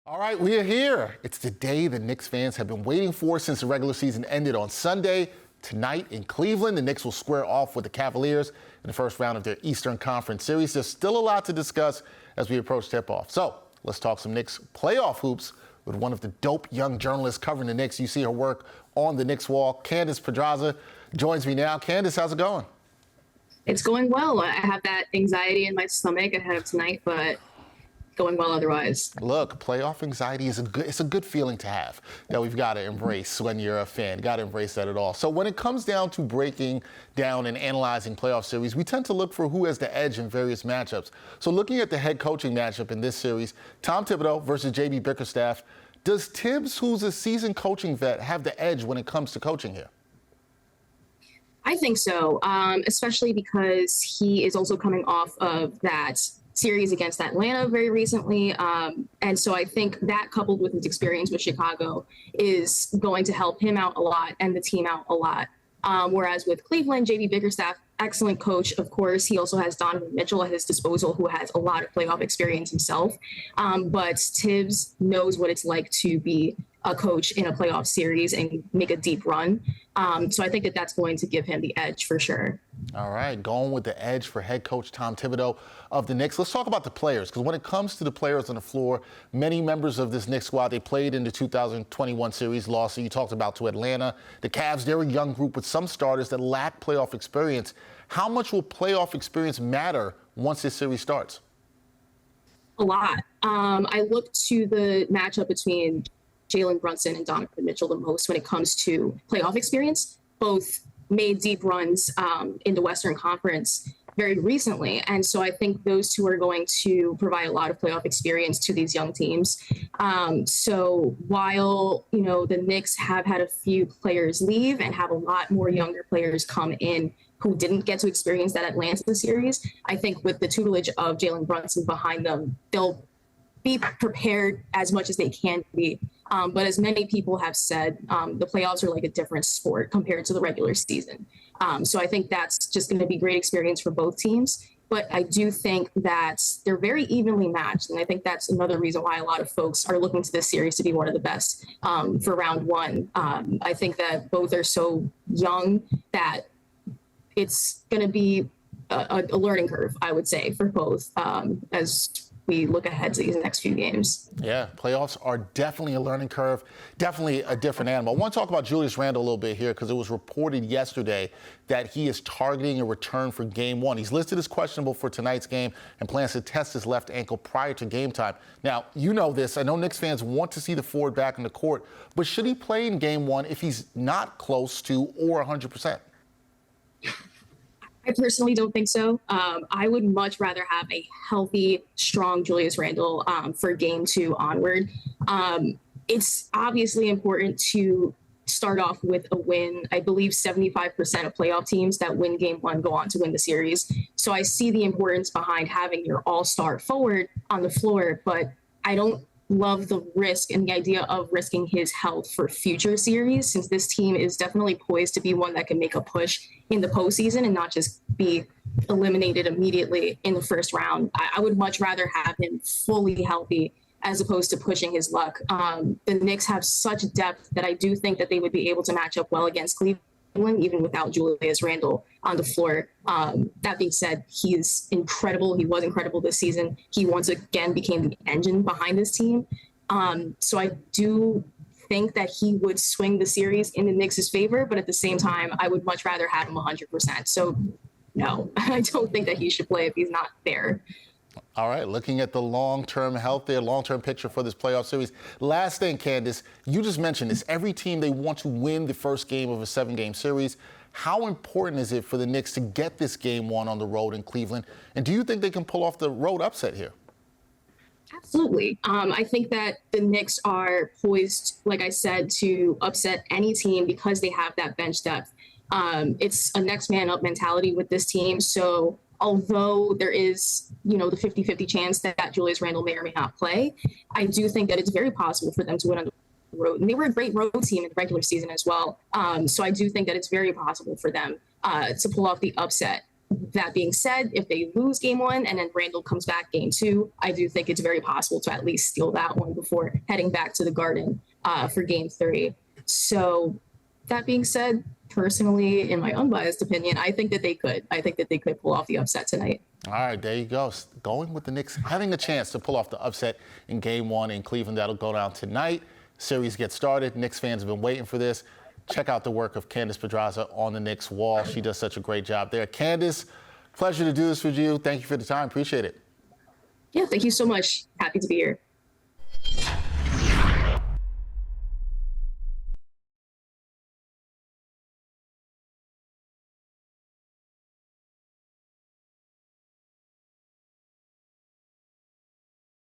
All right, we are here. It's the day the Knicks fans have been waiting for since the regular season ended on Sunday. Tonight in Cleveland, the Knicks will square off with the Cavaliers in the first round of their Eastern Conference Series. There's still a lot to discuss as we approach tip-off. So let's talk some Knicks playoff hoops with one of the dope young journalists covering the Knicks. You see her work on the Knicks Wall. Candace Pedraza joins me now. Candace, how's it going? It's going well. I have that anxiety in my stomach ahead of tonight, but going well otherwise. Look, playoff anxiety is a good feeling to have that we've got to embrace when you're a fan. Got to embrace that at all. So when it comes down to breaking down and analyzing playoff series, we tend to look for who has the edge in various matchups. So looking at the head coaching matchup in this series, Tom Thibodeau versus J.B. Bickerstaff, does Tibbs, who's a seasoned coaching vet, have the edge when it comes to coaching here? I think so, especially because he is also coming off of that series against Atlanta very recently. And so I think that, coupled with his experience with Chicago, is going to help him out a lot and the team out a lot. Whereas with Cleveland, J.B. Bickerstaff, excellent coach, of course. He also has Donovan Mitchell at his disposal, who has a lot of playoff experience himself. But Tibbs knows what it's like to be a coach in a playoff series and make a deep run. So I think that that's going to give him the edge for sure. All right, going with the edge for head coach Tom Thibodeau of the Knicks. Let's talk about the players, because when it comes to the players on the floor, many members of this Knicks squad, they played in the 2021 series, lost, you talked about, to Atlanta. The Cavs, they're a young group with some starters that lack playoff experience. How much will playoff experience matter once this series starts? A lot. I look to the matchup between Jalen Brunson and Donovan Mitchell the most when it comes to playoff experience. Both made deep runs in the Western Conference very recently. And so I think those two are going to provide a lot of playoff experience to these young teams. So while, the Knicks have had a few players leave and have a lot more younger players come in who didn't get to experience that Atlanta series, I think with the tutelage of Jalen Brunson behind them, they'll be prepared as much as they can be. But as many people have said, the playoffs are like a different sport compared to the regular season. So I think that's just going to be great experience for both teams. But I do think that they're very evenly matched. And I think that's another reason why a lot of folks are looking to this series to be one of the best for round one. I think that both are so young that it's going to be a learning curve, I would say, for both as we look ahead to these next few games. Yeah, playoffs are definitely a learning curve, definitely a different animal. I want to talk about Julius Randle a little bit here because it was reported yesterday that he is targeting a return for game one. He's listed as questionable for tonight's game and plans to test his left ankle prior to game time. Now, you know this. I know Knicks fans want to see the forward back in the court, but should he play in game one if he's not close to or 100%? I personally don't think so. I would much rather have a healthy, strong Julius Randle for game two onward. It's obviously important to start off with a win. I believe 75% of playoff teams that win game one go on to win the series. So I see the importance behind having your all-star forward on the floor, but I don't love the risk and the idea of risking his health for future series, since this team is definitely poised to be one that can make a push in the postseason and not just be eliminated immediately in the first round. I would much rather have him fully healthy as opposed to pushing his luck. The Knicks have such depth that I do think that they would be able to match up well against Cleveland, even without Julius Randle on the floor. That being said, he's incredible. He was incredible this season. He once again became the engine behind this team. So I do think that he would swing the series in the Knicks' favor, but at the same time, I would much rather have him 100%. So no, I don't think that he should play if he's not there. All right, looking at the long-term health there, long-term picture for this playoff series. Last thing, Candace, you just mentioned this. Every team, they want to win the first game of a 7-game series. How important is it for the Knicks to get this game one on the road in Cleveland? And do you think they can pull off the road upset here? Absolutely. I think that the Knicks are poised, like I said, to upset any team because they have that bench depth. It's a next man up mentality with this team. So although there is, the 50-50 chance that Julius Randle may or may not play, I do think that it's very possible for them to win on the road. And they were a great road team in the regular season as well. So I do think that it's very possible for them to pull off the upset. That being said, if they lose game one and then Randall comes back game two, I do think it's very possible to at least steal that one before heading back to the Garden for game three. So that being said, personally, in my unbiased opinion, I think that they could. I think that they could pull off the upset tonight. All right, there you go. Going with the Knicks, having a chance to pull off the upset in game one in Cleveland. That'll go down tonight. Series gets started. Knicks fans have been waiting for this. Check out the work of Candace Pedraza on the Knicks Wall. She does such a great job there. Candace, pleasure to do this with you. Thank you for the time. Appreciate it. Yeah, thank you so much. Happy to be here.